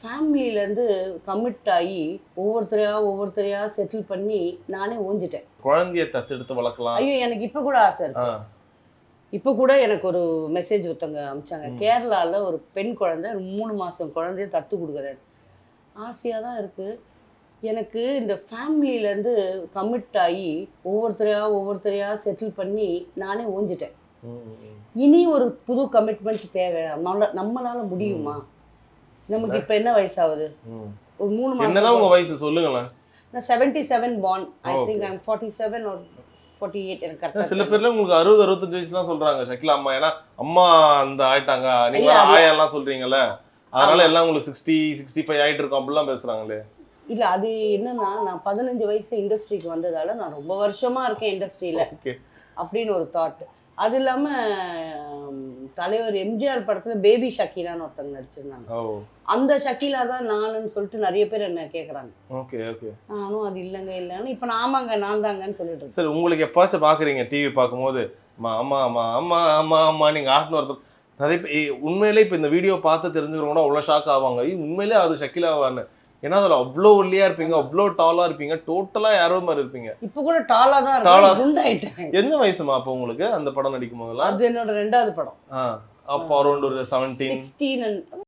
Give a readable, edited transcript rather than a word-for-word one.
ஃபேமிலியிலேருந்து commit ஆகி ஒவ்வொருத்தரையா settle பண்ணி நானே ஓஞ்சிட்டேன். குழந்தைய தத்தெடுத்து வளர்க்கலாம். ஐயோ, எனக்கு இப்போ கூட ஆசை இருக்கு. இப்போ கூட எனக்கு ஒரு மெசேஜ் ஒருத்தவங்க அனுப்பிச்சாங்க. கேரளாவில் ஒரு பெண் குழந்தை 3 மாதம் குழந்தைய தத்து கொடுக்குறேன். ஆசையாக தான் இருக்குது. எனக்கு இந்த ஃபேமிலியிலேருந்து கமிட் ஆகி ஒவ்வொருத்தரையா செட்டில் பண்ணி நானே ஓஞ்சிட்டேன். இனி ஒரு புது கமிட்மெண்ட் தேவை. நம்மளால முடியுமா? நமக்கு இப்போ என்ன வயசாகுது? ஒரு 3 மாதம். என்னதான் உங்க வயசு சொல்லுங்களேன். நான் 77 born. I think I'm 47 or 48 எனக்கு கரெக்ட்டா. சில பேர்ல உங்களுக்கு 60 65 வயசுலாம் சொல்றாங்க ஷக்கிலா அம்மா. ஏன்னா அம்மா அந்த ஆயிட்டாங்க, நீங்க ஆயெல்லாம் சொல்றீங்கல்ல, அதனால எல்லாம் உங்களுக்கு 60 65 ஆயிட்டு இருக்கும் அப்படிலாம் பேசுறாங்களே. இல்ல, அது என்னன்னா நான் 15 வயசுல இண்டஸ்ட்ரிக்கு வந்ததால நான் ரொம்ப வருஷமா இருக்கேன் இண்டஸ்ட்ரியில அப்படின்னு ஒரு தாட். அது இல்லாம தலைவர் எம்ஜிஆர் படத்துல பேபி ஷக்கீலான்னு ஒருத்தங்க நடிச்சிருந்தாங்க. அந்த ஷக்கீலா தான் நானுன்னு சொல்லிட்டு நிறைய பேர் என்ன கேட்குறாங்க. நானும் அது இல்லைன்னு இப்போ நான் ஆமாங்க நான் தாங்கன்னு சொல்லிட்டு இருக்கேன். சரி, உங்களுக்கு எப்பாச்சும் பார்க்குறீங்க டிவி பார்க்கும்போது அம்மா அம்மா அம்மா அம்மா அம்மா அம்மா நீங்கள் ஆட்டின்னு வரது நிறைய பேர் உண்மையிலே இப்போ இந்த வீடியோ பார்த்து தெரிஞ்சுக்கிறவங்க அவ்வளோ ஷாக் ஆவாங்க. உண்மையிலே அது ஷக்கிலாவான்னு. ஏன்னா அதில் அவ்வளோ ஒல்லியா இருப்பீங்க, அவ்வளோ டாலா இருப்பீங்க, டோட்டலா யாரோ மாதிரி இருப்பீங்க. இப்போ கூட டாலா தான் இருக்கேன். எந்த வயசுமா அப்போ உங்களுக்கு அந்த படம் நடிக்கும் போதெல்லாம்? அது என்னோட 2வது படம். அப்போ அரௌண்ட் ஒரு 17 16